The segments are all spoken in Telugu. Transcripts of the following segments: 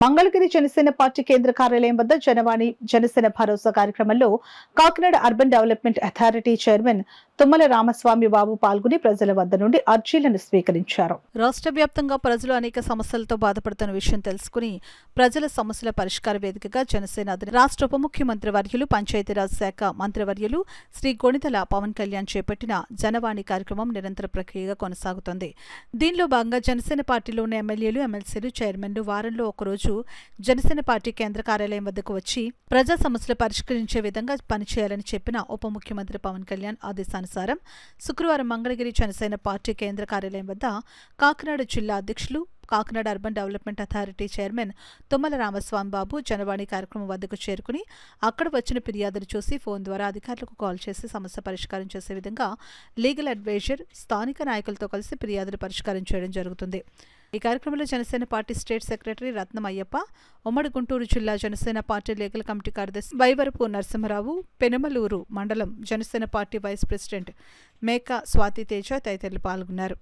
మంగళగిరి జనసేన పార్టీ కేంద్ర కార్యాలయం వద్ద జనవాణి జనసేన భరోసా కార్యక్రమంలో Kakinada urban development authority chairman Tummala Ramaswamy Babu పాల్గొని ప్రజల వద్ద నుండి అర్జీలను స్వీకరించారు. రాష్ట్ర వ్యాప్తంగా ప్రజలు అనేక సమస్యలతో బాధపడుతున్న విషయం తెలుసుకుని ప్రజల సమస్యల పరిష్కార వేదికగా జనసేన రాష్ట్ర ఉప ముఖ్యమంత్రి వర్యులు పంచాయతీరాజ్ శాఖ మంత్రివర్యులు శ్రీ గొణితల పవన్ కళ్యాణ్ చేపట్టిన జనవాణి కార్యక్రమం నిరంతర ప్రక్రియగా కొనసాగుతోంది. దీనిలో భాగంగా జనసేన పార్టీలోని ఎమ్మెల్యేలు ఎమ్మెల్సీలు చైర్మన్లు వారంలో ఒకరోజు జనసేన పార్టీ కేంద్ర కార్యాలయం వద్దకు వచ్చి ప్రజా సమస్యలు పరిష్కరించే విధంగా పనిచేయాలని చెప్పిన ఉప ముఖ్యమంత్రి పవన్ కళ్యాణ్ ఆదేశానుసారం శుక్రవారం మంగళగిరి జనసేన పార్టీ కేంద్ర కార్యాలయం వద్ద కాకినాడ జిల్లా అధ్యక్షులు Kakinada urban development authority chairman Tummala Ramaswamy Babu Janavani కార్యక్రమం వద్దకు చేరుకుని అక్కడ వచ్చిన ఫిర్యాదులు చూసి ఫోన్ ద్వారా అధికారులకు కాల్ చేసి సమస్య పరిష్కారం చేసే విధంగా లీగల్ అడ్వైజర్ స్థానిక నాయకులతో కలిసి ఫిర్యాదులు పరిష్కారం చేయడం జరుగుతుంది. ఈ కార్యక్రమంలో జనసేన పార్టీ స్టేట్ సెక్రటరీ రత్నం అయ్యప్ప, ఉమ్మడి గుంటూరు జిల్లా జనసేన పార్టీ లీగల్ కమిటీ కార్యదర్శి వైవరపు నరసింహరావు, పెనుమలూరు మండలం Janasena party vice president Meka Swathi Teja తదితరులు పాల్గొన్నారు.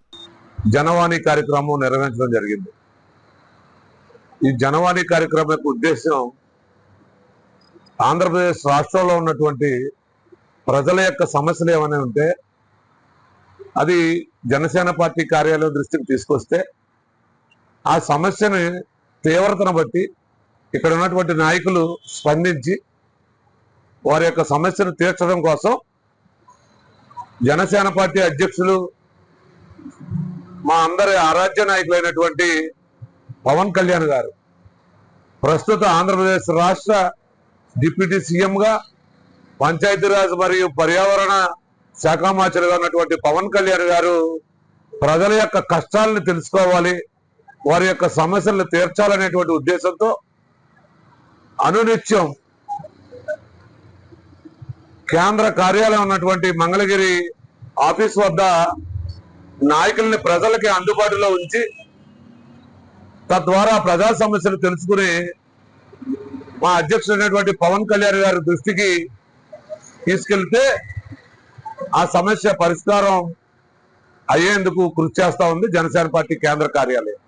జనవాణి కార్యక్రమం నిర్వహించడం జరిగింది. ఈ జనవాణి కార్యక్రమం యొక్క ఉద్దేశం ఆంధ్రప్రదేశ్ రాష్ట్రంలో ఉన్నటువంటి ప్రజల యొక్క సమస్యలు ఏమైనా ఉంటే అది జనసేన పార్టీ కార్యాలయం దృష్టికి తీసుకొస్తే ఆ సమస్యని తీవ్రతను బట్టి ఇక్కడ ఉన్నటువంటి నాయకులు స్పందించి వారి యొక్క సమస్యను తీర్చడం కోసం జనసేన పార్టీ అధ్యక్షులు మా అందరి ఆరాధ్య నాయకులైనటువంటి పవన్ కళ్యాణ్ గారు ప్రస్తుత ఆంధ్రప్రదేశ్ రాష్ట్ర డిప్యూటీ సీఎంగా పంచాయతీరాజ్ మరియు పర్యావరణ శాఖ మంత్రిగా ఉన్నటువంటి పవన్ కళ్యాణ్ గారు ప్రజల యొక్క కష్టాలను తెలుసుకోవాలి, వారి యొక్క సమస్యలను తీర్చాలనేటువంటి ఉద్దేశంతో అనునిత్యం కేంద్ర కార్యాలయం ఉన్నటువంటి మంగళగిరి ఆఫీస్ వద్ద నాయకుల్ని ప్రజలకి అందుబాటులో ఉంచి తద్వారా ప్రజా సమస్యలు తెలుసుకుని మా అధ్యక్షుడైనటువంటి పవన్ కళ్యాణ్ గారి దృష్టికి తీసుకెళ్తే ఆ సమస్య పరిష్కారం అయ్యేందుకు కృషి చేస్తా ఉంది జనసేన పార్టీ కేంద్ర కార్యాలయం.